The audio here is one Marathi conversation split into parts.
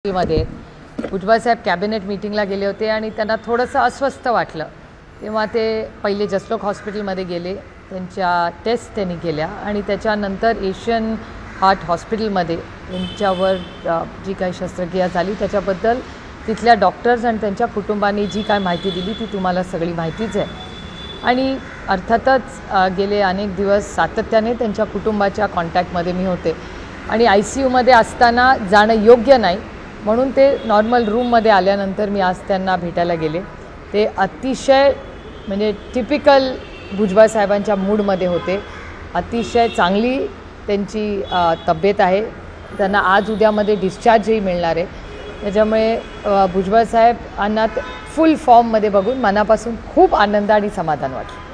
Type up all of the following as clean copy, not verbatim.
मध्ये भुजबळ साहेब कॅबिनेट मीटिंगला गेले होते आणि त्यांना थोडंसं अस्वस्थ वाटलं, तेव्हा ते पहिले जसलोक हॉस्पिटलमध्ये गेले, त्यांच्या टेस्ट त्यांनी केल्या आणि त्याच्यानंतर एशियन हार्ट हॉस्पिटलमध्ये त्यांच्यावर जी काही शस्त्रक्रिया झाली त्याच्याबद्दल तिथल्या डॉक्टर्स आणि त्यांच्या कुटुंबांनी जी काय माहिती दिली ती तुम्हाला सगळी माहितीच आहे। आणि अर्थातच गेले अनेक दिवस सातत्याने त्यांच्या कुटुंबाच्या कॉन्टॅक्टमध्ये मी होते आणि ICUमध्ये असताना जाणं योग्य नाही म्हणून ते नॉर्मल रूममध्ये आल्यानंतर मी आज त्यांना भेटायला गेले। ते अतिशय म्हणजे टिपिकल भुजबळ साहेबांच्या मूडमध्ये होते, अतिशय चांगली त्यांची तब्येत आहे, त्यांना आज उद्यामध्ये डिस्चार्जही मिळणार आहे। त्याच्यामुळे भुजबळ साहेबांना फुल फॉर्ममध्ये बघून मनापासून खूप आनंद आणि समाधान वाटलं।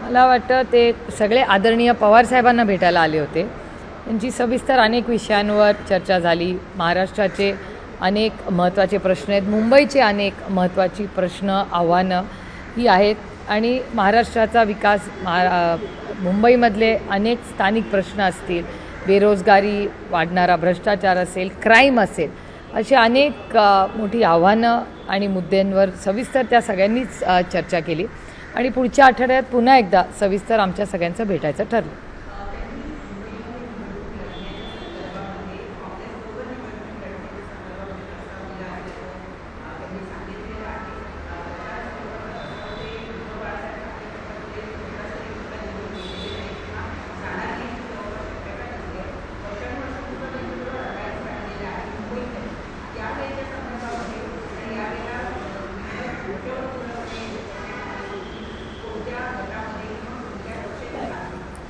मला वाटतं ते सगळे आदरणीय पवार साहेबांना भेटायला आले होते, त्यांची सविस्तर अनेक विषयांवर चर्चा झाली। महाराष्ट्राचे अनेक महत्त्वाचे प्रश्न आहेत, मुंबईचे अनेक महत्त्वाची प्रश्न आव्हानं ही आहेत आणि महाराष्ट्राचा विकास मुंबईमधले अनेक स्थानिक प्रश्न असतील, बेरोजगारी वाढणारा भ्रष्टाचार असेल, क्राईम असेल, अशी अनेक मोठी आव्हानं आणि मुद्द्यांवर सविस्तर त्या सगळ्यांनीच चर्चा केली आणि पुढच्या आठवड्यात पुन्हा एकदा सविस्तर आमच्या सगळ्यांचं भेटायचं ठरलं।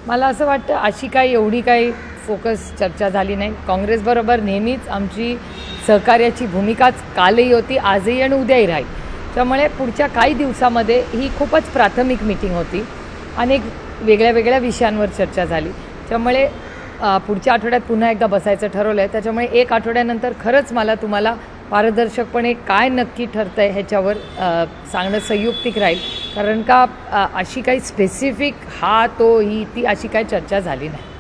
मला असं वाटतं अशी काही एवढी काही फोकस चर्चा झाली नाही। काँग्रेसबरोबर नेहमीच आमची सहकार्याची भूमिकाच कालही होती, आजही आणि उद्याही राहील। त्यामुळे पुढच्या काही दिवसामध्ये ही खूपच प्राथमिक मीटिंग होती, अनेक वेगळ्या वेगळ्या विषयांवर चर्चा झाली। त्यामुळे पुढच्या आठवड्यात पुन्हा एकदा बसायचं ठरवलं आहे। त्याच्यामुळे एक आठवड्यानंतर खरंच मला तुम्हाला पारदर्शकपणे काय नक्की ठरतं आहे ह्याच्यावर सांगणं संयुक्तिक राहील, कारण का अशी काही स्पेसिफिक हा तो ही ती अशी काही चर्चा झाली नाही।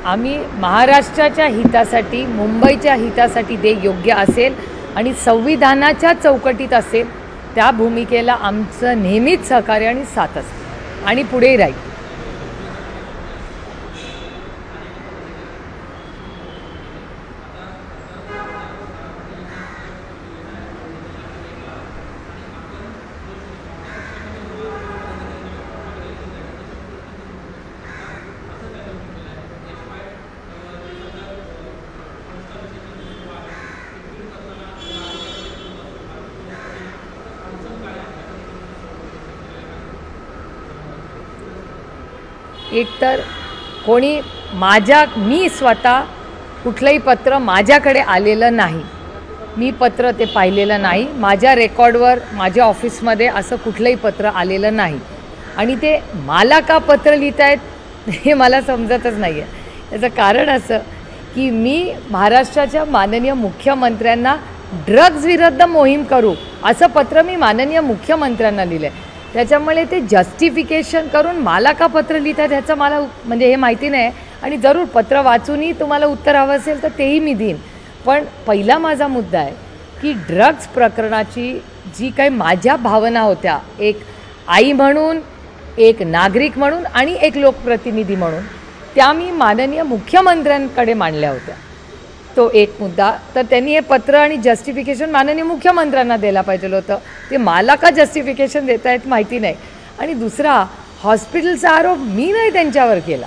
आम्ही महाराष्ट्राच्या हितासाठी, मुंबईच्या हितासाठी ते योग्य असेल आणि संविधानाच्या चौकटीत असेल त्या भूमिकेला आमचं नेहमीच सहकार्य आणि साथ असेल आणि पुढेही राहील। एकतर कोणी मी स्वतः कुठलंही पत्र माझ्याकडे आलेलं नाही, मी पत्र ते पाहिलेलं नाही, माझ्या रेकॉर्डवर माझ्या ऑफिसमध्ये असं कुठलंही पत्र आलेलं नाही आणि ते मला का पत्र लिहित आहेत हे मला समजतच नाही आहे। याचं कारण असं की मी महाराष्ट्राच्या माननीय मुख्यमंत्र्यांना ड्रग्ज विरुद्ध मोहीम करू असं पत्र मी माननीय मुख्यमंत्र्यांना लिहिलं आहे। त्याच्यामुळे ते जस्टिफिकेशन करून मला का पत्र लिहितात ह्याचं मला म्हणजे हे माहिती नाही आणि जरूर पत्र वाचूनही तुम्हाला उत्तर हवं असेल तर तेही मी देईन। पण पहिला माझा मुद्दा आहे की ड्रग्ज प्रकरणाची जी काही माझ्या भावना होत्या, एक आई म्हणून, एक नागरिक म्हणून आणि एक लोकप्रतिनिधी म्हणून, त्या मी माननीय मुख्यमंत्र्यांकडे मांडल्या होत्या। तो एक मुद्दा। तर त्यांनी हे पत्र आणि जस्टिफिकेशन माननीय मुख्यमंत्र्यांना द्यायला पाहिजे होतं, ते मला का जस्टिफिकेशन देत आहेत माहिती नाही। आणि दुसरा, हॉस्पिटलचा आरोप मी नाही त्यांच्यावर केला,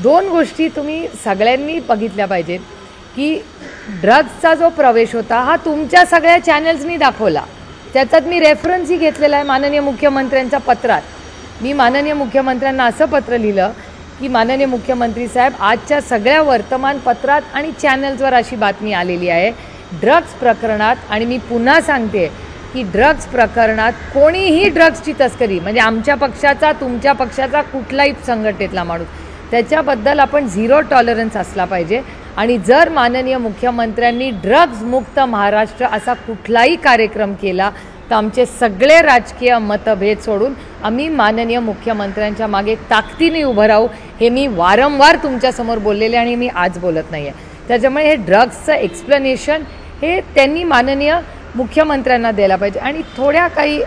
दोन गोष्टी तुम्ही सगळ्यांनी बघितल्या पाहिजेत की ड्रग्सचा जो प्रवेश होता हा तुमच्या सगळ्या चॅनल्सनी दाखवला. त्याच्यात मी रेफरन्सही घेतलेला आहे माननीय मुख्यमंत्र्यांच्या पत्रात. मी माननीय मुख्यमंत्र्यांना असं पत्र लिहिलं की माननीय मुख्यमंत्री साहेब, आजच्या सगळ्या वर्तमानपत्रात आणि चॅनल्सवर अशी बातमी आलेली आहे ड्रग्स प्रकरणात, आणि मी पुन्हा सांगते की ड्रग्स प्रकरणात कोणीही ड्रग्सची तस्करी, म्हणजे आमच्या पक्षाचा तुमच्या पक्षाचा कुठलाही संघटनेतला माणूस, त्याच्याबद्दल आपण झिरो टॉलरन्स असला पाहिजे. आणि जर माननीय मुख्यमंत्र्यांनी ड्रग्ज मुक्त महाराष्ट्र असा कुठलाही कार्यक्रम केला तर आमचे सगळे राजकीय मतभेद सोडून आम्ही माननीय मुख्यमंत्र्यांच्या मागे ताकदीने उभं राहू. हे मी वारंवार तुमच्यासमोर बोललेले आणि मी आज बोलत नाही आहे. त्याच्यामुळे हे ड्रग्सचं एक्सप्लेनेशन हे त्यांनी माननीय मुख्यमंत्र्यांना द्यायला पाहिजे. आणि थोड्या काही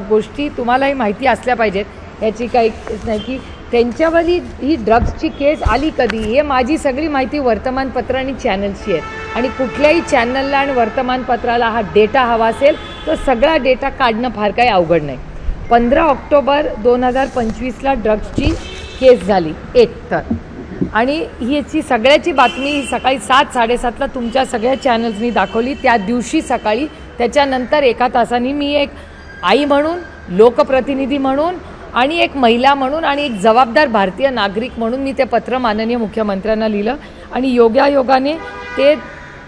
गोष्टी तुम्हालाही माहिती असल्या पाहिजेत याची काही नाही की त्यांच्यावर ही ड्रग्सची केस आली कधी, हे माझी सगळी माहिती वर्तमानपत्र आणि चॅनल्सची आहे. आणि कुठल्याही चॅनलला आणि वर्तमानपत्राला हा डेटा हवा असेल तर सगळा डेटा काढणं फार काही अवघड नाही. 15 ऑक्टोबर 2025ला ड्रग्सची केस झाली एक तर, आणि ह्याची सगळ्याची बातमी सकाळी 7-7:30ला तुमच्या सगळ्या चॅनल्सनी दाखवली. त्या दिवशी सकाळी त्याच्यानंतर एका तासांनी मी एक आई म्हणून, लोकप्रतिनिधी म्हणून आणि एक महिला म्हणून आणि एक जबाबदार भारतीय नागरिक म्हणून मी ते पत्र माननीय मुख्यमंत्र्यांना लिहिलं. आणि योगायोगाने ते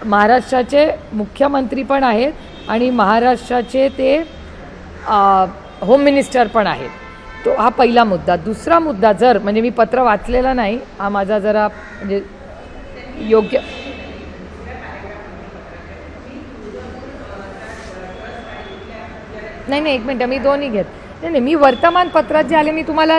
महाराष्ट्राचे मुख्यमंत्री पण आहेत आणि महाराष्ट्राचे ते होम मिनिस्टर पण आहेत. तो हा पहिला मुद्दा. दुसरा मुद्दा, जर म्हणजे मी पत्र वाचलेलं नाही, हा माझा जरा म्हणजे योग्य नाही एक मिनटं, मी दोन्ही घेत नाही. मी वर्तमानपत्रात जे आले मी तुम्हाला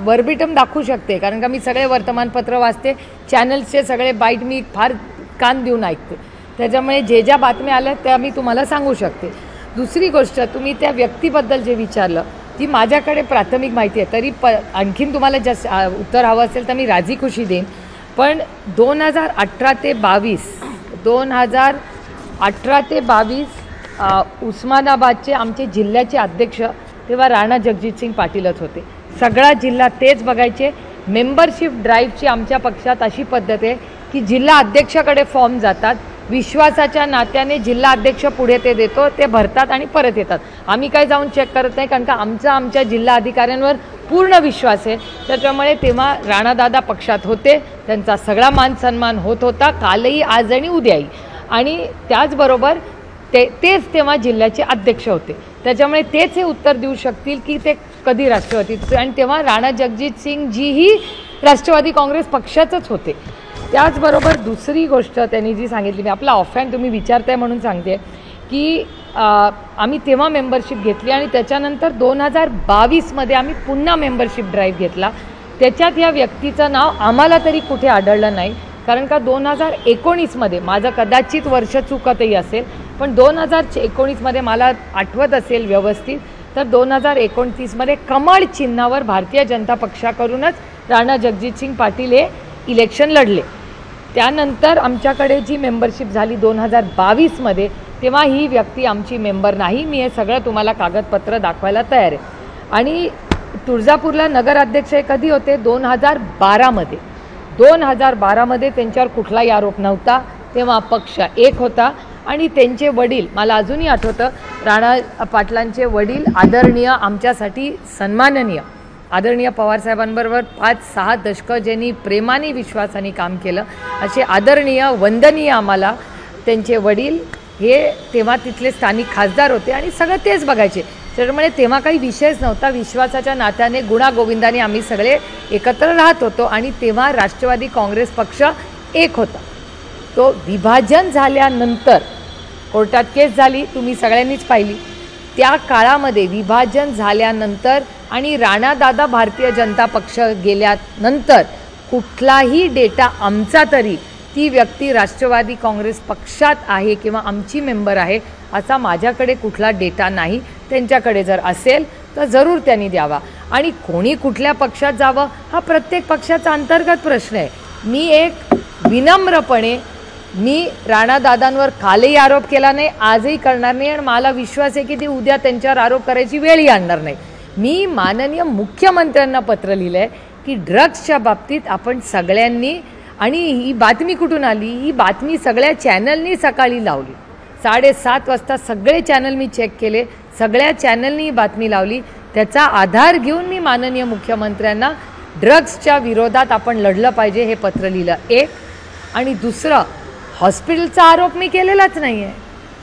वर्बिटम दाखवू शकते, कारण का मी सगळे वर्तमानपत्र वाचते, चॅनल्सचे सगळे बाईट मी फार कान देऊन ऐकते. त्याच्यामुळे जे ज्या बातम्या आल्या त्या मी तुम्हाला सांगू शकते. दुसरी गोष्ट, तुम्ही त्या व्यक्तीबद्दल जे विचारलं जी माझ्याकडे प्राथमिक माहिती आहे, तरी आणखीन तुम्हाला जास्त उत्तर हवं असेल तर मी राजी खुशी देईन. पण 2018 ते 22 उस्मानाबादचे आमचे जिल्ह्याचे अध्यक्ष तेव्हा राणा जगजितसिंग पाटीलच होते. सगळा जिल्हा तेच बघायचे. मेंबरशिप ड्राईव्हची आमच्या पक्षात अशी पद्धत आहे की जिल्हा अध्यक्षाकडे फॉर्म जातात, विश्वासाच्या नात्याने जिल्हा अध्यक्ष पुढे ते देतो, ते भरतात आणि परत येतात. आम्ही काय जाऊन चेक करत नाही, कारण का आमच्या जिल्हा अधिकाऱ्यांवर पूर्ण विश्वास आहे. त्याच्यामुळे तेव्हा राणादादा पक्षात होते, त्यांचा सगळा मान सन्मान होत होता, कालही, आज आणि उद्याही. आणि त्याचबरोबर तेच तेव्हा जिल्ह्याचे अध्यक्ष होते. त्याच्यामुळे तेच हे उत्तर देऊ शकतील की ते कधी राष्ट्रवादी, आणि तेव्हा राणा जगजितसिंग जीही राष्ट्रवादी काँग्रेस पक्षाचंच होते. त्याचबरोबर दुसरी गोष्ट त्यांनी जी सांगितली, मी आपला ऑफहँड तुम्ही विचारताय म्हणून सांगते की आम्ही तेव्हा मेंबरशिप घेतली आणि त्याच्यानंतर 2022मध्ये आम्ही पुन्हा मेंबरशिप ड्राईव्ह घेतला. त्याच्यात या व्यक्तीचं नाव आम्हाला तरी कुठे आढळलं नाही, कारण का 2019मध्ये, माझं कदाचित वर्ष चुकतही असेल, पण 2019मध्ये मला आठवत असेल व्यवस्थित तर 2029मध्ये कमळ चिन्हावर भारतीय जनता पक्षाकडूनच राणा जगजितसिंग पाटील हे इलेक्शन लढले. त्यानंतर आमच्याकडे जी मेंबरशिप झाली 2022मध्ये, तेव्हा ही व्यक्ती आमची मेंबर नाही. मी हे सगळं तुम्हाला कागदपत्र दाखवायला तयार आहे. आणि तुळजापूरला नगराध्यक्ष कधी होते? 2012मध्ये. 2012मध्ये त्यांच्यावर कुठलाही आरोप नव्हता. तेव्हा पक्ष एक होता आणि त्यांचे वडील, मला अजूनही आठवतं, राणा पाटलांचे वडील आदरणीय, आमच्यासाठी सन्माननीय आदरणीय पवारसाहेबांबरोबर 5-6 दशकं ज्यांनी प्रेमाने विश्वासाने काम केलं, असे आदरणीय वंदनीय आम्हाला त्यांचे वडील हे तेव्हा तिथले स्थानिक खासदार होते आणि सगळं तेच बघायचे. त्यामुळे तेव्हा काही विषयच नव्हता. विश्वासाच्या नात्याने गुणागोविंदाने आम्ही सगळे एकत्र राहत होतो आणि तेव्हा राष्ट्रवादी काँग्रेस पक्ष एक होता. तो विभाजन झाल्यानंतर कोर्टात केस झाली, तुम्ही सगळ्यांनीच पाहिली. त्या काळामध्ये विभाजन झाल्यानंतर आणि राणादादा भारतीय जनता पक्ष गेल्यानंतर कुठलाही डेटा आमचा तरी ती व्यक्ती राष्ट्रवादी काँग्रेस पक्षात आहे किंवा आमची मेंबर आहे असा माझ्याकडे कुठला डेटा नाही. त्यांच्याकडे जर असेल तर जरूर त्यांनी द्यावा. आणि कोणी कुठल्या पक्षात जावं हा प्रत्येक पक्षाचा अंतर्गत प्रश्न आहे. मी एक विनम्रपणे, मी राणादादांवर कालही आरोप केला नाही, आजही करणार नाही आणि मला विश्वास आहे की ती उद्या त्यांच्यावर आरोप करायची वेळही आणणार नाही. मी माननीय मुख्यमंत्र्यांना पत्र लिहिलं आहे की ड्रग्सच्या बाबतीत आपण सगळ्यांनी, आणि ही बातमी कुठून आली, ही बातमी सगळ्या चॅनलनी सकाळी लावली. 7:30 वाजता सगळे चॅनल मी चेक केले, सगळ्या चॅनलनी ही बातमी लावली. त्याचा आधार घेऊन मी माननीय मुख्यमंत्र्यांना ड्रग्सच्या विरोधात आपण लढलं पाहिजे हे पत्र लिहिलं. एक. आणि दुसरं, हॉस्पिटलचा आरोप मी केलेलाच नाही आहे.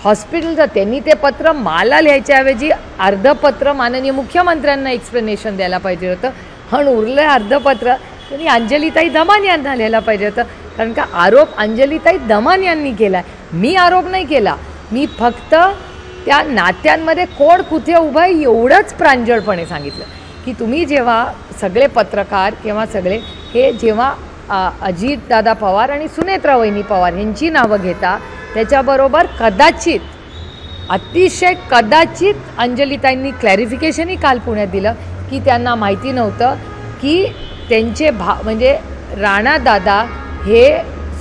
हॉस्पिटलचं त्यांनी ते पत्र मला लिहायच्याऐवजी अर्धं पत्र माननीय मुख्यमंत्र्यांना एक्सप्लेनेशन द्यायला पाहिजे होतं. पण उरलं अर्धं पत्र त्यांनी अंजलीताई दमान यांना लिहायला पाहिजे होतं. कारण का आरोप अंजलीताई दमान यांनी केला आहे, मी आरोप नाही केला. मी फक्त त्या नात्यांमध्ये कोण कुठे उभं आहे एवढंच प्रांजळपणे सांगितलं की तुम्ही जेव्हा सगळे पत्रकार किंवा सगळे हे जेव्हा अजितदादा पवार आणि सुनेत्रा वहिनी पवार यांची नावं घेता, त्याच्याबरोबर कदाचित, अतिशय कदाचित अंजलीताईंनी क्लॅरिफिकेशनही काल पुण्यात दिलं की त्यांना माहिती नव्हतं की त्यांचे म्हणजे राणादादा हे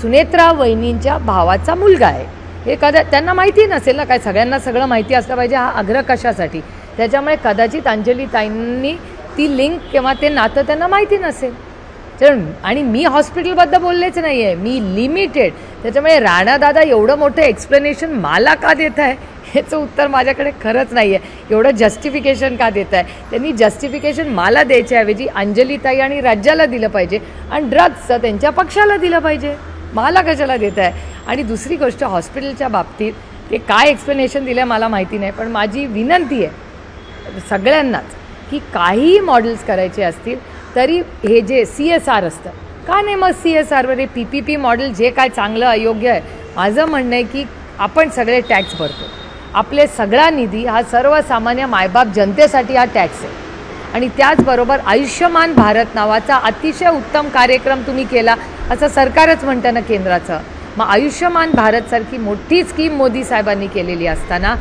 सुनेत्रा वहिनींच्या भावाचा मुलगा आहे. हे त्यांना माहिती नसेल ना, काय सगळ्यांना सगळं माहिती असलं पाहिजे हा आग्रह कशासाठी. त्याच्यामुळे कदाचित अंजलीताईंनी ती लिंक किंवा ते नातं त्यांना माहिती नसेल. आणि मी हॉस्पिटलबद्दल बोललेच नाही आहे, मी लिमिटेड. त्याच्यामुळे राणादादा एवढं मोठं एक्सप्लेनेशन मला का देत आहे ह्याचं उत्तर माझ्याकडे खरंच नाही आहे. एवढं जस्टिफिकेशन का देत आहे, त्यांनी जस्टिफिकेशन मला द्यायच्याऐवजी अंजलीताई आणि राज्याला दिलं पाहिजे आणि ड्रग्सचं त्यांच्या पक्षाला दिलं पाहिजे, मला कशाला देत आहे. आणि दुसरी गोष्ट, हॉस्पिटलच्या बाबतीत ते काय एक्सप्लेनेशन दिलं मला माहिती नाही, पण माझी विनंती आहे सगळ्यांनाच की काही मॉडेल्स करायचे असतील तरी हे जे CSR असतं, का नाही मग CSRवर हे PPP मॉडेल जे काय चांगलं अयोग्य आहे. माझं म्हणणं आहे की आपण सगळे टॅक्स भरतो, आपले सगळा निधी हा सर्वसामान्य मायबाप जनतेसाठी हा टॅक्स आहे. आणि त्याचबरोबर आयुष्यमान भारत नावाचा अतिशय उत्तम कार्यक्रम तुम्ही केला असं सरकारच म्हणतं ना केंद्राचं. मग आयुष्यमान भारतसारखी मोठी स्कीम मोदी साहेबांनी केलेली असताना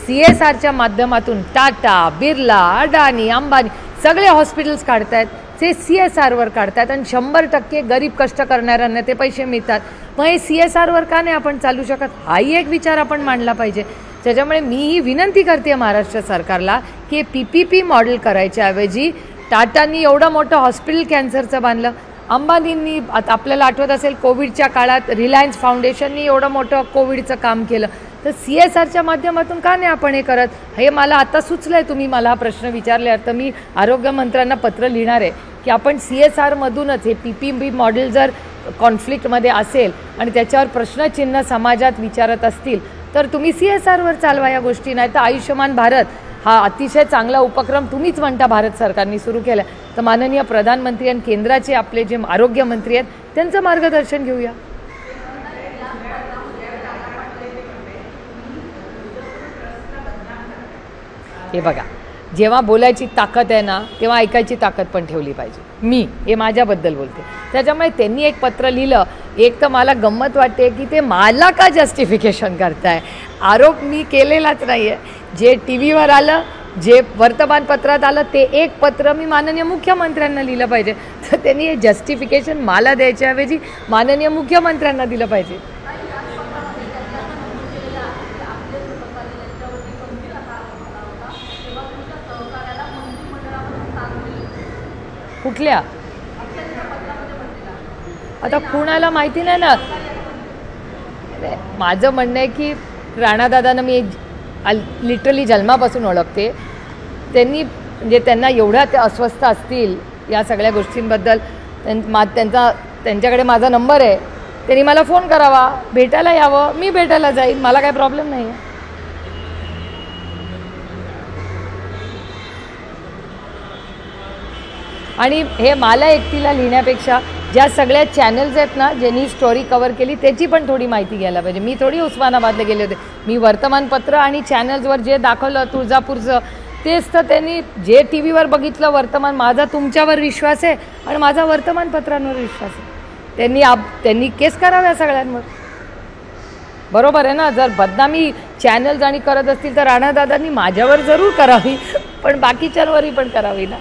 CSRच्या माध्यमातून टाटा, बिर्ला, अडानी, अंबानी सगळे हॉस्पिटल्स काढतायत, ते CSRवर काढतात आणि 100% गरीब कष्ट करणाऱ्यांना ते पैसे मिळतात. मग हे CSRवर का नाही आपण चालू शकत, हाही एक विचार आपण मांडला पाहिजे. त्याच्यामुळे मी ही विनंती करते महाराष्ट्र सरकारला की PPP मॉडेल करायच्याऐवजी टाटांनी एवढं मोठं हॉस्पिटल कॅन्सरचं बांधलं, अंबानींनी आता आपल्याला आठवत असेल कोविडच्या काळात रिलायन्स फाउंडेशननी एवढं मोठं कोविडचं काम केलं, तर CSRच्या माध्यमातून का नाही आपण हे करत. हे मला आता सुचलं आहे, तुम्ही मला हा प्रश्न विचारल्यावर तर मी आरोग्यमंत्र्यांना पत्र लिहिणार आहे की आपण CSRमधूनच हे PPP मॉडेल जर कॉन्फ्लिक्टमध्ये असेल आणि त्याच्यावर प्रश्नचिन्ह समाजात विचारत असतील तर तुम्ही CSRवर चालवा या गोष्टी. नाही तर आयुष्यमान भारत हा अतिशय चांगला उपक्रम तुम्हीच म्हणता भारत सरकारने सुरू केला, तर माननीय प्रधानमंत्री आणि केंद्राचे आपले जे आरोग्यमंत्री आहेत त्यांचं मार्गदर्शन घेऊया. हे बघा, जेव्हा बोलायची ताकद आहे ना तेव्हा ऐकायची ताकद पण ठेवली पाहिजे. मी हे माझ्याबद्दल बोलते. त्याच्यामुळे त्यांनी एक पत्र लिहिलं. एक तर मला गंमत वाटते की ते मला का जस्टिफिकेशन करताय, आरोप मी केलेलाच नाही आहे. जे TV वर आलं, जे वर्तमानपत्रात आलं ते एक पत्र मी माननीय मुख्यमंत्र्यांना लिहिलं पाहिजे, तर त्यांनी हे जस्टिफिकेशन मला द्यायच्याऐवजी माननीय मुख्यमंत्र्यांना दिलं पाहिजे. कुठल्या, आता कुणाला माहिती नाही ना. माझं म्हणणं आहे की राणादादांना मी लिटरली जन्मापासून ओळखते. त्यांनी म्हणजे त्यांना एवढ्या ते अस्वस्थ असतील या सगळ्या गोष्टींबद्दल, त्यांच्याकडे माझा नंबर आहे, त्यांनी मला फोन करावा, भेटायला यावं, मी भेटायला जाईन, मला काही प्रॉब्लेम नाही आहे. आणि हे मला एकटीला लिहिण्यापेक्षा ज्या सगळ्या चॅनल्स आहेत ना ज्यांनी स्टोरी कव्हर केली त्याची पण थोडी माहिती घ्यायला पाहिजे. मी थोडी उस्मानाबादला गेले होते, मी वर्तमानपत्र आणि चॅनल्सवर जे दाखवलं तुळजापूरचं तेच तर त्यांनी जे TV वर बघितलं वर्तमान. माझा तुमच्यावर विश्वास आहे आणि माझा वर्तमानपत्रांवर विश्वास आहे. त्यांनी केस कराव्या सगळ्यांवर, बरोबर आहे ना. जर बदनामी चॅनल्स आणि करत असतील तर राणादादांनी माझ्यावर जरूर करावी, पण बाकीच्यांवरही पण करावी ना.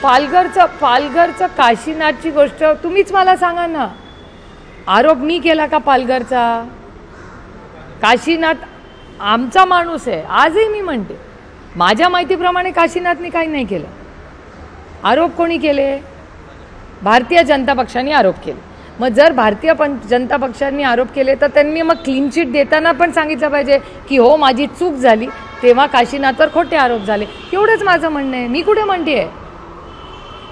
पालघरचं काशीनाथची गोष्ट तुम्हीच मला सांगा ना. आरोप मी केला का पालघरचा? काशीनाथ आमचा माणूस आहे. आजही मी म्हणते माझ्या माहितीप्रमाणे काशीनाथने काही नाही केलं. आरोप कोणी केले? भारतीय जनता पक्षाने आरोप केले. मग जर भारतीय जनता पक्षाने आरोप केले तर त्यांनी मग क्लीन चिट देताना पण सांगितलं पाहिजे की हो माझी चूक झाली, तेव्हा काशीनाथवर खोटे आरोप झाले. एवढंच माझं म्हणणं आहे. मी कुठे म्हणते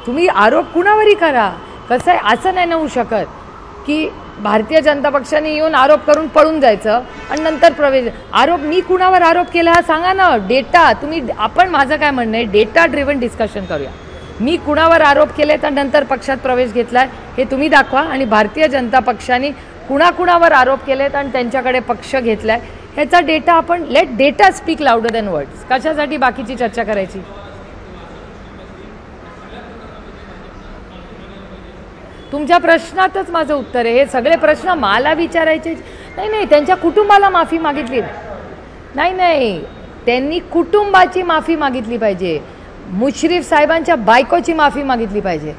तुम्ही आरोप कुणावरही करा. कसं आहे, असं नाही होऊ शकत की भारतीय जनता पक्षाने येऊन आरोप करून पळून जायचं आणि नंतर प्रवेश. आरोप मी कुणावर आरोप केला हा सांगा ना. डेटा तुम्ही आपण माझं काय म्हणणं आहे, डेटा ड्रिव्हन डिस्कशन करूया. मी कुणावर आरोप केले तर नंतर पक्षात प्रवेश घेतलाय हे तुम्ही दाखवा, आणि भारतीय जनता पक्षाने कुणाकुणावर आरोप केलेत आणि त्यांच्याकडे पक्ष घेतलाय ह्याचा डेटा आपण let data speak louder than words. कशासाठी बाकीची चर्चा करायची? तुमच्या प्रश्नातच माझं उत्तर आहे. हे सगळे प्रश्न मला विचारायचे नाही. त्यांच्या कुटुंबाला माफी मागितली नाही. त्यांनी कुटुंबाची माफी मागितली पाहिजे. मुश्रीफ साहेबांच्या बायकोची माफी मागितली पाहिजे.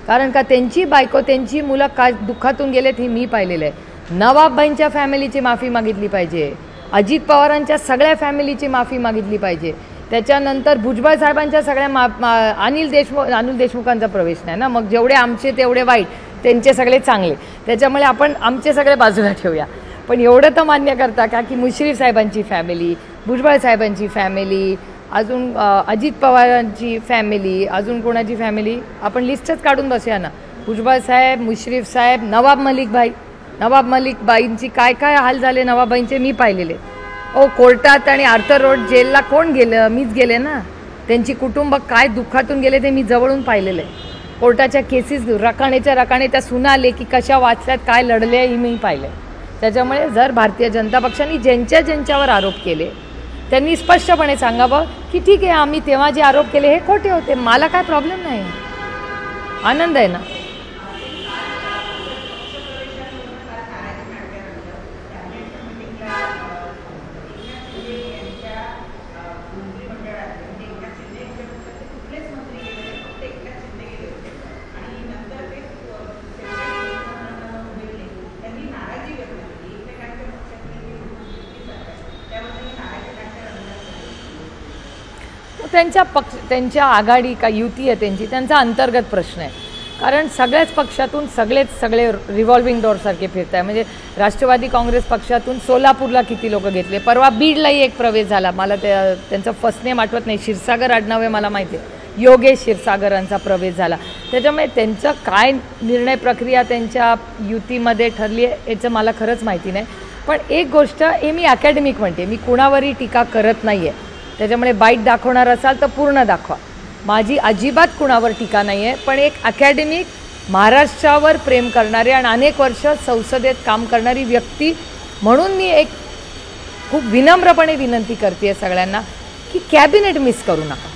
कारण का त्यांची बायको त्यांची मुलं का दुःखातून गेलेत हे मी पाहिलेलं आहे. नवाबबाईंच्या फॅमिलीची माफी मागितली पाहिजे. अजित पवारांच्या सगळ्या फॅमिलीची माफी मागितली पाहिजे. त्याच्यानंतर भुजबळ साहेबांच्या सगळ्या अनिल देशमुखांचा प्रवेश नाही ना. मग जेवढे आमचे तेवढे वाईट, त्यांचे सगळे चांगले. त्याच्यामुळे आपण आमचे सगळे बाजूला ठेवूया. पण एवढं तर मान्य करता का की मुश्रीफ साहेबांची फॅमिली, भुजबळ साहेबांची फॅमिली, अजून अजित पवारांची फॅमिली, अजून कोणाची फॅमिली आपण लिस्टच काढून बसूया ना. भुजबळ साहेब, मुश्रीफ साहेब, नवाब मलिक बाईंची काय काय हाल झाले नवाबाईंचे मी पाहिलेले. कोर्टात आणि आर्थर रोड जेलला कोण गेलं? मीच गेले ना. त्यांची कुटुंब काय दुःखातून गेले ते मी जवळून पाहिलेलं आहे. कोर्टाच्या केसेस रकाणे त्या सुनाले की कशा वाचल्यात, काय लढले हे मी पाहिलं. त्याच्यामुळे जर भारतीय जनता पक्षाने ज्यांच्यावर आरोप केले त्यांनी स्पष्टपणे सांगावं की ठीक आहे आम्ही तेव्हा जे आरोप केले हे खोटे होते. मला काय प्रॉब्लेम नाही, आनंद आहे ना. त्यांच्या आघाडी का युती आहे त्यांचा अंतर्गत प्रश्न आहे. कारण सगळ्याच पक्षातून सगळे रिव्हॉल्विंग डोअरसारखे फिरत आहे. म्हणजे राष्ट्रवादी काँग्रेस पक्षातून सोलापूरला किती लोक घेतले, परवा बीडलाही एक प्रवेश झाला. मला त्यांचं फर्स्ट नेम आठवत नाही, क्षीरसागर आडनाव आहे मला माहिती आहे, योगेश क्षीरसागरांचा प्रवेश झाला. त्याच्यामुळे त्यांचं काय निर्णय प्रक्रिया त्यांच्या युतीमध्ये ठरली आहे याचं मला खरंच माहिती नाही. पण एक गोष्ट हे मी अकॅडमिक म्हणते, मी कुणावरही टीका करत नाही आहे. त्याच्यामुळे बाईट दाखवणार असाल तर पूर्ण दाखवा. माझी अजिबात कुणावर टीका नाही आहे. पण एक अकॅडमिक महाराष्ट्रावर प्रेम करणारे आणि अनेक वर्ष संसदेत काम करणारी व्यक्ती म्हणून मी एक खूप विनम्रपणे विनंती करते सगळ्यांना की कॅबिनेट मिस करू नका.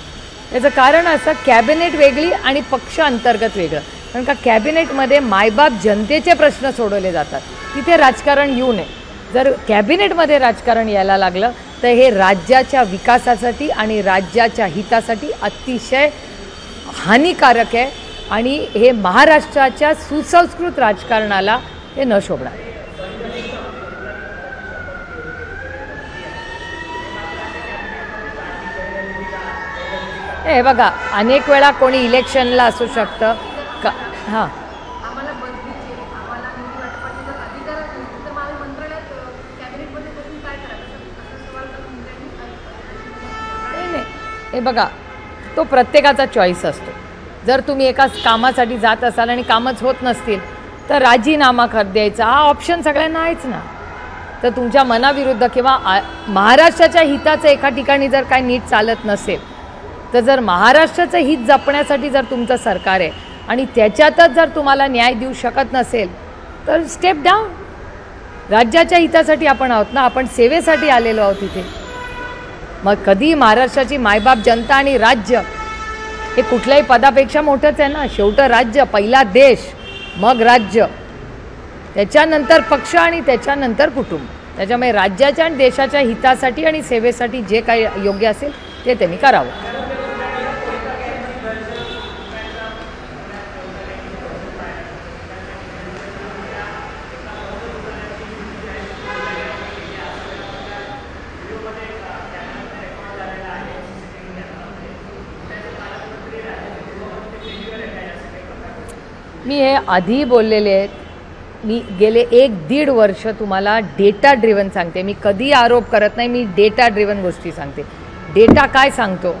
याचं कारण असं, कॅबिनेट वेगळी आणि पक्ष अंतर्गत वेगळं. कारण का कॅबिनेटमध्ये मायबाप जनतेचे प्रश्न सोडवले जातात, तिथे राजकारण येऊ नये. जर कॅबिनेटमध्ये राजकारण यायला लागलं तर हे राज्याच्या विकासासाठी आणि राज्याच्या हितासाठी अतिशय हानिकारक आहे आणि हे महाराष्ट्राच्या सुसंस्कृत राजकारणाला हे न शोभणार. हे बघा, अनेक वेळा कोणी इलेक्शनला असू शकतं का. हां, हे बघा, तो प्रत्येकाचा चॉईस असतो. जर तुम्ही एका कामासाठी जात असाल आणि कामच होत नसतील तर राजीनामा द्यायचा हा ऑप्शन सगळ्यांना आहेच ना. तर तुमच्या मनाविरुद्ध किंवा महाराष्ट्राच्या हिताचं एका ठिकाणी जर काय नीट चालत नसेल तर जर महाराष्ट्राचं हित जपण्यासाठी जर तुमचं सरकार आहे आणि त्याच्यातच जर तुम्हाला न्याय देऊ शकत नसेल तर स्टेप डाऊन. राज्याच्या हितासाठी आपण आहोत ना, आपण सेवेसाठी आलेलो आहोत इथे. मग कधी महाराष्ट्राची मायबाप जनता आणि राज्य हे कुठल्याही पदापेक्षा मोठंच आहे ना. शेवटं राज्य, पहिला देश, मग राज्य, त्याच्यानंतर पक्ष आणि त्याच्यानंतर कुटुंब. त्याच्यामुळे राज्याच्या आणि देशाच्या हितासाठी आणि सेवेसाठी जे काही योग्य असेल ते त्यांनी करावं. मी हे आधी बोललेले आहेत. मी गेले 1-1.5 वर्ष तुम्हाला डेटा ड्रिव्हन सांगते. मी कधी आरोप करत नाही, मी डेटा ड्रिव्हन गोष्टी सांगते. डेटा काय सांगतो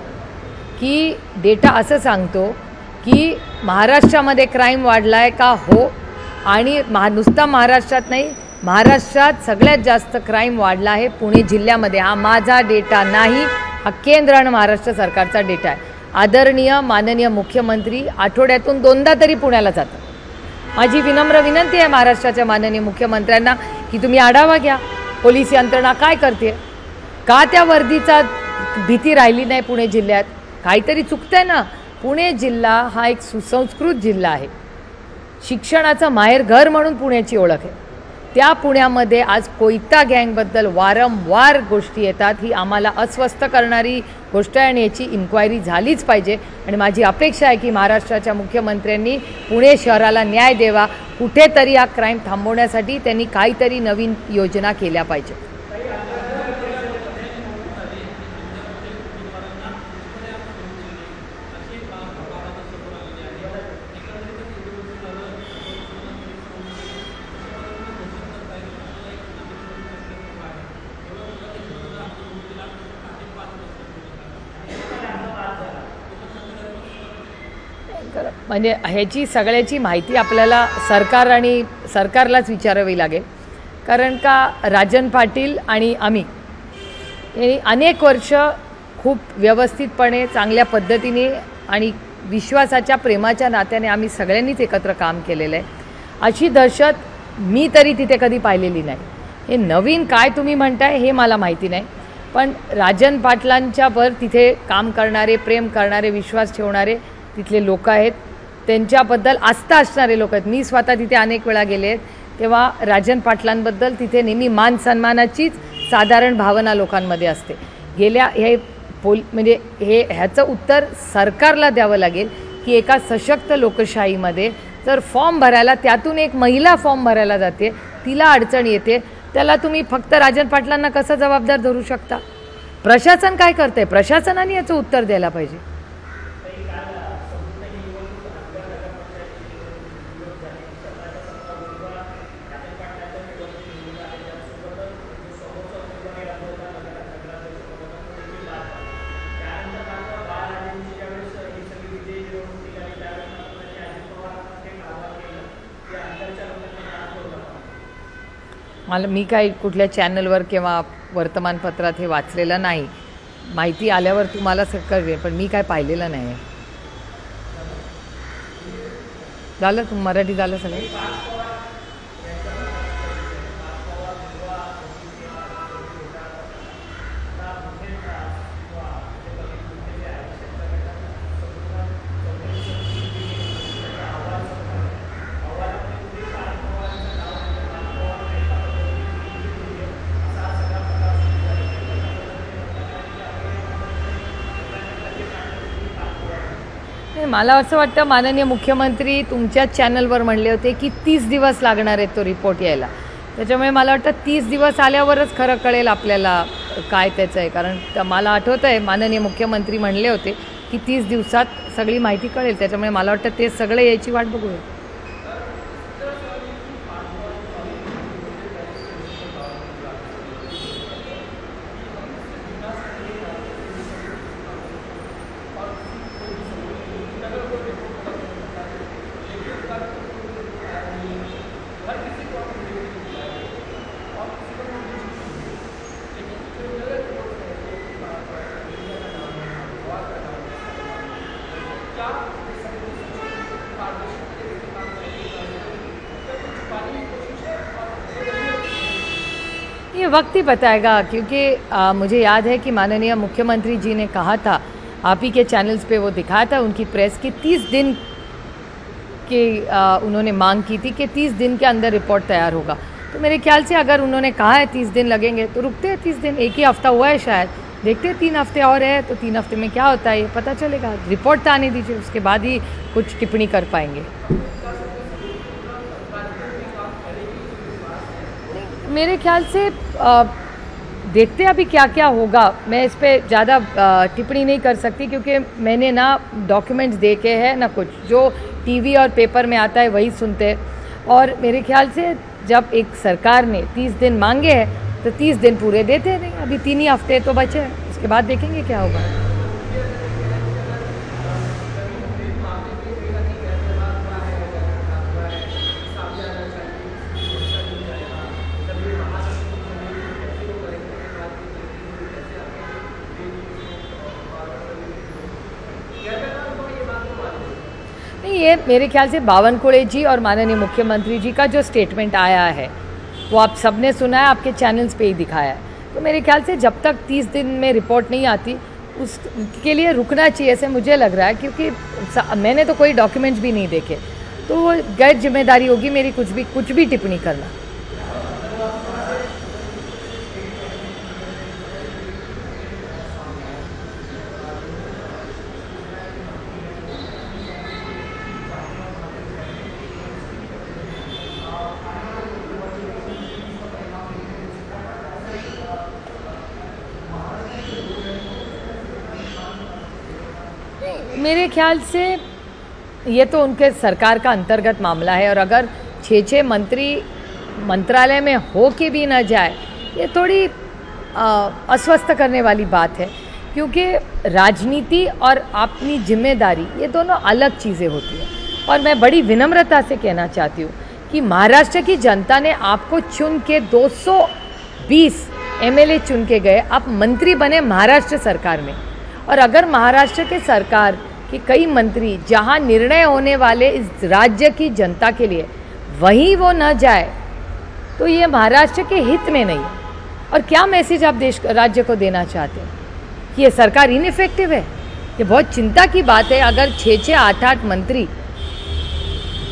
की डेटा असं सांगतो की महाराष्ट्रामध्ये क्राईम वाढला आहे का? हो. आणि नुसता महाराष्ट्रात नाही, महाराष्ट्रात सगळ्यात जास्त क्राईम वाढला आहे पुणे जिल्ह्यामध्ये. हा माझा डेटा नाही, हा केंद्र आणि महाराष्ट्र सरकारचा डेटा आहे. आदरणीय माननीय मुख्यमंत्री आठवड्यातून 2दा तरी पुण्याला जातात. माझी विनम्र विनंती आहे महाराष्ट्राच्या माननीय मुख्यमंत्र्यांना की तुम्ही आढावा घ्या, पोलीस यंत्रणा काय करते, का त्या वर्दीचा भीती राहिली नाही पुणे जिल्ह्यात. काहीतरी चुकतंय ना. पुणे जिल्हा हा एक सुसंस्कृत जिल्हा आहे. शिक्षणाचं माहेरघर म्हणून पुण्याची ओळख आहे. त्या पुण्यामध्ये आज कोयता गँगबद्दल वारंवार गोष्टी येतात. ही आम्हाला अस्वस्थ करणारी गोष्ट आहे आणि याची इन्क्वायरी झालीच पाहिजे. आणि माझी अपेक्षा आहे की महाराष्ट्राच्या मुख्यमंत्र्यांनी पुणे शहराला न्याय द्यावा. कुठेतरी हा क्राईम थांबवण्यासाठी त्यांनी काहीतरी नवीन योजना केल्या पाहिजे. म्हणजे ह्याची सगळ्याची माहिती आपल्याला सरकारलाच विचारावी लागेल. कारण का राजन पाटील आणि आम्ही हे अनेक वर्ष खूप व्यवस्थितपणे चांगल्या पद्धतीने आणि विश्वासाच्या प्रेमाच्या नात्याने आम्ही सगळ्यांनीच एकत्र काम केलेलं आहे. अशी दहशत मी तरी तिथे कधी पाहिलेली नाही. हे नवीन काय तुम्ही म्हणताय हे मला माहिती नाही, पण राजन पाटलांच्यावर तिथे काम करणारे, प्रेम करणारे, विश्वास ठेवणारे तिथले लोक आहेत. त्यांच्याबद्दल आस्था असणारे लोक आहेत. मी स्वतः तिथे अनेक वेळा गेले आहेत, तेव्हा राजन पाटलांबद्दल तिथे नेहमी मान सन्मानाचीच साधारण भावना लोकांमध्ये असते. म्हणजे ह्याचं उत्तर सरकारला द्यावं लागेल की एका सशक्त लोकशाहीमध्ये जर फॉर्म भरायला, त्यातून एक महिला फॉर्म भरायला जाते, तिला अडचण येते, त्याला तुम्ही फक्त राजन पाटलांना कसं जबाबदार धरू शकता? प्रशासन काय करतंय? प्रशासनाने याचं उत्तर द्यायला पाहिजे. मी काही कुठल्या चॅनलवर किंवा वर्तमानपत्रात हे वाचलेलं नाही. माहिती आल्यावर तुम्हाला कळेल, पण मी काय पाहिलेलं नाही. झालं मराठी झालं सगळं. मला असं वाटतं माननीय मुख्यमंत्री तुमच्याच चॅनलवर म्हणले होते की 30 दिवस लागणार आहेत तो रिपोर्ट यायला. त्याच्यामुळे मला वाटतं 30 दिवस आल्यावरच खरं कळेल आपल्याला काय त्याचं आहे. कारण मला आठवतं आहे माननीय मुख्यमंत्री म्हणले होते की 30 दिवसात सगळी माहिती कळेल. त्याच्यामुळे मला वाटतं ते सगळे यायची वाट बघूया. ये वक्त ही बताएगा, क्योंकि मुझे याद है कि माननीय मुख्यमंत्री जी ने कहा था, आप ही के चैनल्स पे वो दिखाया था उनकी प्रेस की 30 दिन की उन्होंने मांग की थी कि 30 दिन के अंदर रिपोर्ट तैयार होगा। तो मेरे ख्याल से अगर उन्होंने कहा है 30 दिन लगेंगे तो रुकते हैं 30 दिन, एक ही हफ्ता हुआ है शायद, देखते हैं 3 हफ्ते और है तो 3 हफ्ते में क्या होता है ये पता चलेगा। रिपोर्ट तो आने दीजिए, उसके बाद ही कुछ टिप्पणी कर पाएंगे। मेरे ख्याल से देखते हैं अभी क्या क्या होगा। मैं इस पर ज़्यादा टिप्पणी नहीं कर सकती क्योंकि मैंने ना डॉक्यूमेंट्स देखे हैं ना कुछ। जो टीवी और पेपर में आता है वही सुनते हैं। और मेरे ख्याल से जब एक सरकार ने 30 दिन मांगे हैं तो 30 दिन पूरे देते नहीं। अभी 3 ही हफ्ते तो बचे हैं, उसके बाद देखेंगे क्या होगा। ये मेरे ख्याल से बावनकुळे जी और माननीय मुख्यमंत्री जी का जो स्टेटमेंट आया है वो आप सबने सुना है, आपके चैनल्स पे ही दिखाया है। तो मेरे ख्याल से जब तक 30 दिन में रिपोर्ट नहीं आती उसके लिए रुकना चाहिए ऐसे मुझे लग रहा है, क्योंकि मैंने तो कोई डॉक्यूमेंट्स भी नहीं देखे, तो वो गैर जिम्मेदारी होगी मेरी कुछ भी टिप्पणी करना। मेरे ख्याल से ये तो उनके सरकार का अंतर्गत मामला है, और अगर 6 मंत्री मंत्रालय में हो के भी न जाए ये थोड़ी अस्वस्थ करने वाली बात है, क्योंकि राजनीति और अपनी जिम्मेदारी ये दोनों अलग चीज़ें होती हैं। और मैं बड़ी विनम्रता से कहना चाहती हूँ कि महाराष्ट्र की जनता ने आपको चुन के 220 एमएलए चुन के गए, आप मंत्री बने महाराष्ट्र सरकार में, और अगर महाराष्ट्र के सरकार कि कई मंत्री जहां निर्णय होने वाले इस राज्य की जनता के लिए वहीं वो न जाए तो ये महाराष्ट्र के हित में नहीं है। और क्या मैसेज आप राज्य को देना चाहते हैं कि ये सरकार इनइफेक्टिव है? ये बहुत चिंता की बात है। अगर 6 8 मंत्री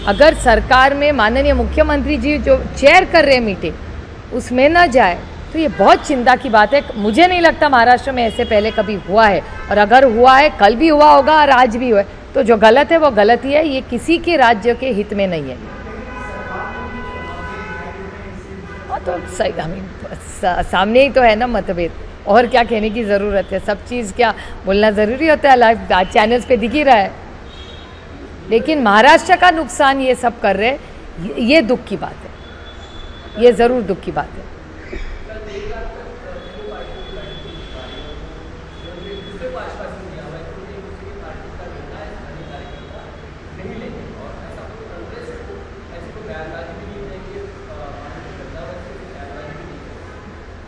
अगर सरकार में माननीय मुख्यमंत्री जी जो चेयर कर रहे मीटिंग उसमें न जाए तो ये बहुत चिंता की बात है। मुझे नहीं लगता महाराष्ट्र में ऐसे पहले कभी हुआ है, और अगर हुआ है कल भी हुआ होगा और आज भी हुआ है, तो जो गलत है वो गलत ही है, ये किसी के राज्य के हित में नहीं है। तो सही सामने ही तो है ना मतभेद, और क्या कहने की ज़रूरत है? सब चीज़ क्या बोलना ज़रूरी होता है? लाइव चैनल्स पे दिख ही रहा है। लेकिन महाराष्ट्र का नुकसान ये सब कर रहे, ये दुख की बात है, ये ज़रूर दुख की बात है।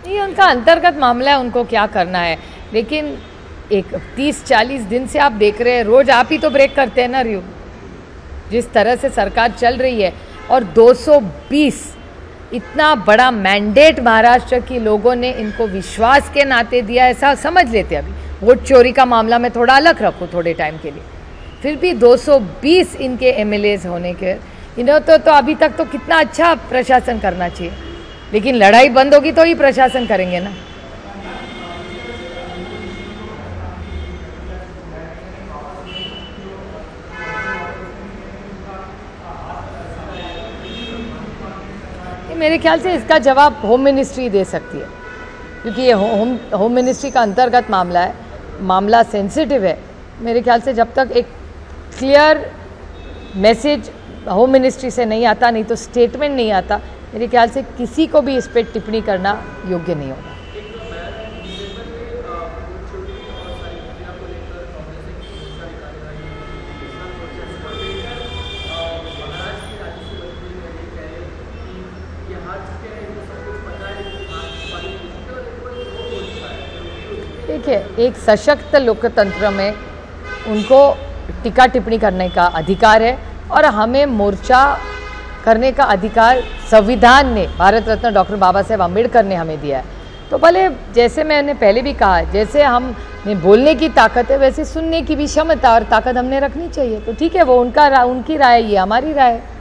ये उनका अंतर्गत मामला है, उनको क्या करना है। लेकिन एक 30-40 दिन से आप देख रहे हैं, रोज आप ही तो ब्रेक करते हैं ना रिव्यू, जिस तरह से सरकार चल रही है। और 220 इतना बड़ा मैंडेट महाराष्ट्र के लोगों ने इनको विश्वास के नाते दिया, ऐसा समझ लेते। अभी वोट चोरी का मामला मैं थोड़ा अलग रखूँ थोड़े टाइम के लिए, फिर भी 220 इनके एमएलएज होने के इन्हों तो अभी तक तो कितना अच्छा प्रशासन करना चाहिए। लेकिन लड़ाई बंद होगी तो ही प्रशासन करेंगे ना। मेरे ख्याल से इसका जवाब होम मिनिस्ट्री दे सकती है, क्योंकि ये होम मिनिस्ट्री का अंतर्गत मामला है, मामला सेंसिटिव है। मेरे ख्याल से जब तक एक क्लियर मैसेज होम मिनिस्ट्री से नहीं आता, नहीं तो स्टेटमेंट नहीं आता, मेरे ख्याल से किसी को भी इस पर टिप्पणी करना योग्य नहीं होगा। देखिए, एक सशक्त लोकतंत्र में उनको टीका टिप्पणी करने का अधिकार है, और हमें मोर्चा करने का अधिकार संविधान ने, भारत रत्न डॉक्टर बाबा साहेब अम्बेडकर ने हमें दिया है। तो भले जैसे मैंने पहले भी कहा, जैसे हमें बोलने की ताकत है वैसे सुनने की भी क्षमता और ताकत हमने रखनी चाहिए। तो ठीक है, वो उनकी राय, ये हमारी राय है।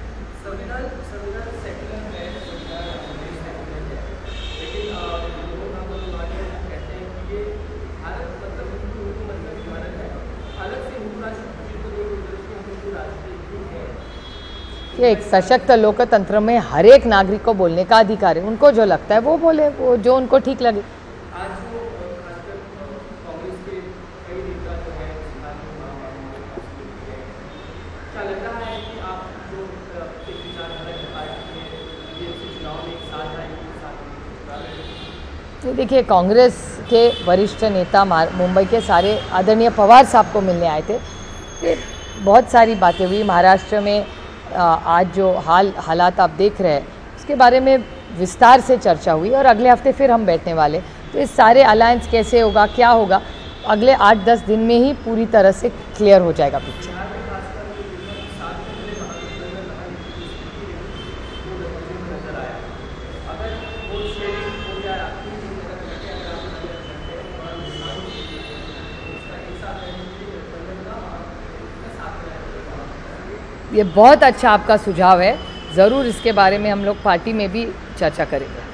ये एक सशक्त लोकतंत्र में हर एक नागरिक को बोलने का अधिकार है। उनको जो लगता है वो बोले, वो जो उनको ठीक लगे। तो देखिए, कांग्रेस के वरिष्ठ नेता मुंबई के सारे आदरणीय पवार साहब को मिलने आए थे। ये बहुत सारी बातें हुई महाराष्ट्र में। आज जो हालात आप देख रहे हैं उसके बारे में विस्तार से चर्चा हुई और अगले हफ्ते फिर हम बैठने वाले। तो इस सारे अलायंस कैसे होगा, क्या होगा, अगले 8-10 दिन में ही पूरी तरह से क्लियर हो जाएगा पिक्चर। ये बहुत अच्छा आपका सुझाव है, ज़रूर इसके बारे में हम लोग पार्टी में भी चर्चा करेंगे।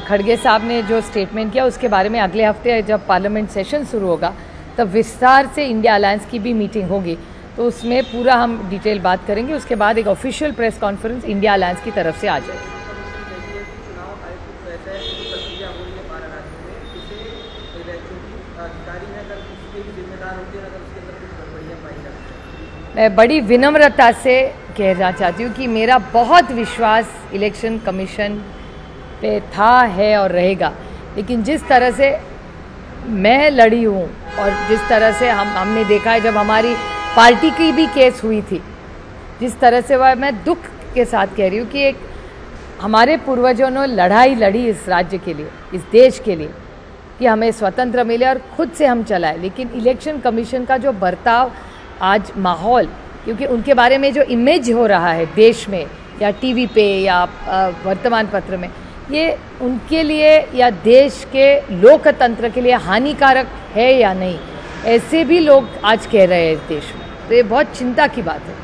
खड़गे साहब ने जो स्टेटमेंट किया उसके बारे में अगले हफ्ते जब पार्लियामेंट सेशन शुरू होगा तब विस्तार से इंडिया अलायंस की भी मीटिंग होगी, तो उसमें पूरा हम डिटेल बात करेंगे। उसके बाद एक official press conference India alliance की तरफ से आ जाएगी। मैं बड़ी विनम्रता से कहना चाहती हूँ कि मेरा बहुत विश्वास इलेक्शन कमीशन पे था, है और रहेगा, लेकिन जिस तरह से मैं लड़ी हूँ और जिस तरह से हमने देखा है जब हमारी पार्टी की भी केस हुई थी, जिस तरह से वह, मैं दुख के साथ कह रही हूँ कि एक हमारे पूर्वजों ने लड़ाई लड़ी इस राज्य के लिए, इस देश के लिए, कि हमें स्वतंत्र मिले और खुद से हम चलाए। लेकिन इलेक्शन कमीशन का जो बर्ताव, आज माहौल, क्योंकि उनके बारे में जो इमेज हो रहा है देश में या टीवी पे या वर्तमान पत्र में, ये उनके लिए या देश के लोकतंत्र के लिए हानिकारक है या नहीं, ऐसे भी लोग आज कह रहे हैं इस देश में। तो ये बहुत चिंता की बात है।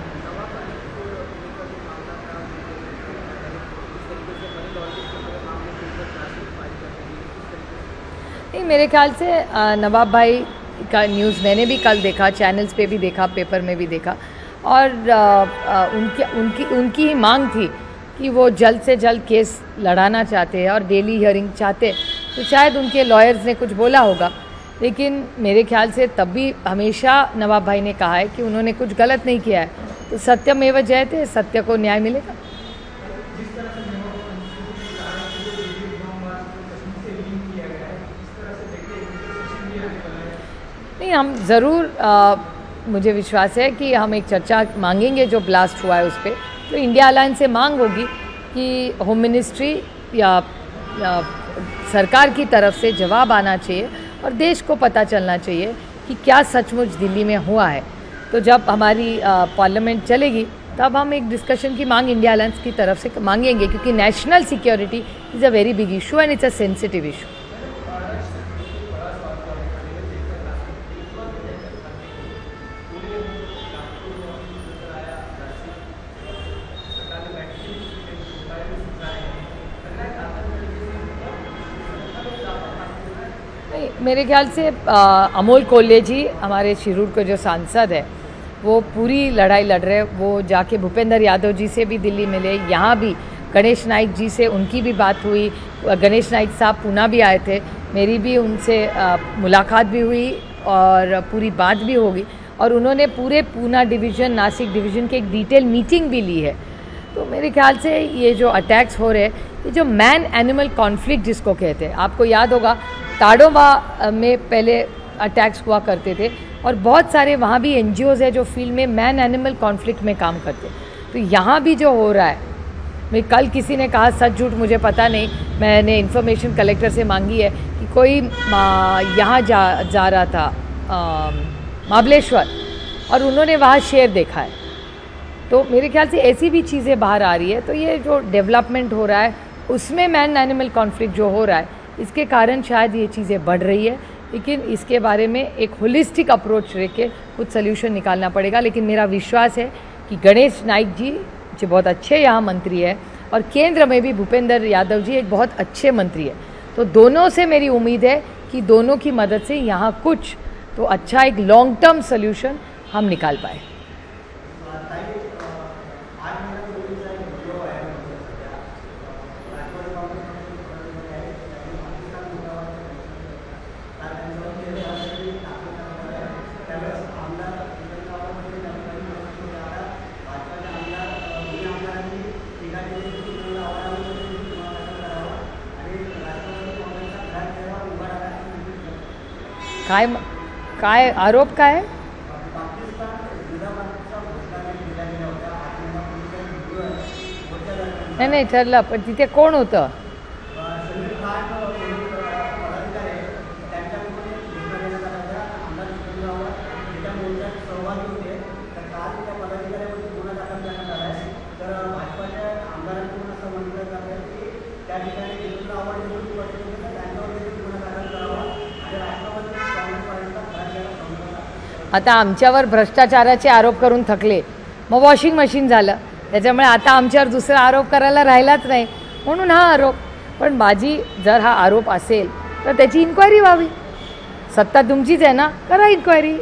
नहीं, मेरे ख्याल से नवाब भाई का न्यूज़ मैंने भी कल देखा, चैनल्स पे भी देखा, पेपर में भी देखा, और उनकी ही मांग थी कि वो जल्द से जल्द केस लड़ाना चाहते हैं और डेली हियरिंग चाहते हैं। तो शायद उनके लॉयर्स ने कुछ बोला होगा, लेकिन मेरे ख्याल से तब भी हमेशा नवाब भाई ने कहा है कि उन्होंने कुछ गलत नहीं किया है। तो सत्यमेव जयते, सत्य को न्याय मिलेगा। नहीं, हम ज़रूर, मुझे विश्वास है कि हम एक चर्चा मांगेंगे जो ब्लास्ट हुआ है उस पर। तो इंडिया अलायंस से मांग होगी कि होम मिनिस्ट्री या सरकार की तरफ से जवाब आना चाहिए और देश को पता चलना चाहिए कि क्या सचमुच दिल्ली में हुआ है। तो जब हमारी पार्लियामेंट चलेगी तब हम एक डिस्कशन की मांग इंडिया अलायंस की तरफ से मांगेंगे, क्योंकि national security is a very big issue end it's a sensitive issue. मेरे ख्याल से अमोल कोल्ले जी, हमारे शिरूर के जो सांसद है, वो पूरी लड़ाई लड़ रहे हैं। वो जाके भूपेंद्र यादव जी से भी दिल्ली मिले, यहाँ भी गणेश नाइक जी से उनकी भी बात हुई। गणेश नाइक साहब पूना भी आए थे, मेरी भी उनसे मुलाकात भी हुई और पूरी बात भी होगी, और उन्होंने पूरे पूना डिवीज़न, नासिक डिवीज़न की एक डिटेल मीटिंग भी ली है। तो मेरे ख्याल से ये जो अटैक्स हो रहे हैं, ये जो मैन एनिमल कॉन्फ्लिक्ट जिसको कहते हैं, आपको याद होगा ताडोबा में पहले अटैक्स हुआ करते थे, और बहुत सारे वहाँ भी एनजीओज़ है जो फील्ड में मैन एनिमल कॉन्फ्लिक्ट में काम करते हैं। तो यहाँ भी जो हो रहा है, मैं कल किसी ने कहा, सच झूठ मुझे पता नहीं, मैंने इन्फॉर्मेशन कलेक्टर से मांगी है कि कोई यहाँ जा रहा था महाबलेश्वर, और उन्होंने वहाँ शेर देखा है। तो मेरे ख्याल से ऐसी भी चीज़ें बाहर आ रही है। तो ये जो डेवलपमेंट हो रहा है उसमें मैन एनिमल कॉन्फ्लिक्ट जो हो रहा है, इसके कारण शायद ये चीज़ें बढ़ रही है। लेकिन इसके बारे में एक होलिस्टिक अप्रोच लेके कुछ सोल्यूशन निकालना पड़ेगा। लेकिन मेरा विश्वास है कि गणेश नाइक जी जो बहुत अच्छे यहाँ मंत्री है, और केंद्र में भी भूपेंद्र यादव जी एक बहुत अच्छे मंत्री है। तो दोनों से मेरी उम्मीद है कि दोनों की मदद से यहाँ कुछ तो अच्छा एक लॉन्ग टर्म सोल्यूशन हम निकाल पाए। काय काय आरोप काय? नाही नाही ठरलं, पण तिथे कोण होतं? आता आमच्यावर भ्रष्टाचाराचे आरोप करून थकले, मग वॉशिंग मशीन झालं, त्याच्यामुळे आता आमच्यावर दुसरा आरोप करायला राहिलाच नाही, म्हणून हा आरोप. पण माझी जर हा आरोप असेल तर त्याची इन्क्वायरी व्हावी. सत्ता तुमचीच आहे ना, करा इन्क्वायरी,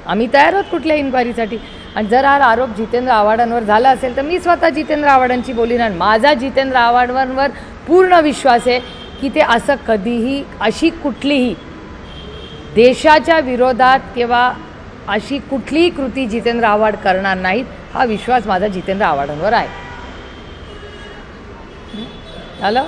आम्ही तयार आहोत कुठल्या इन्क्वायरीसाठी. आणि जर हा आरोप जितेंद्र आव्हाडांवर झाला असेल तर मी स्वतः जितेंद्र आव्हाडांची बोलीन. आणि माझा जितेंद्र आव्हाडांवर पूर्ण विश्वास आहे की ते असं कधीही अशी कुठलीही देशाच्या विरोधात किंवा अशी कुठलीही कृती जितेंद्र आव्हाड करणार नाहीत. हा विश्वास माझा जितेंद्र आव्हाडांवर आहे. झालं.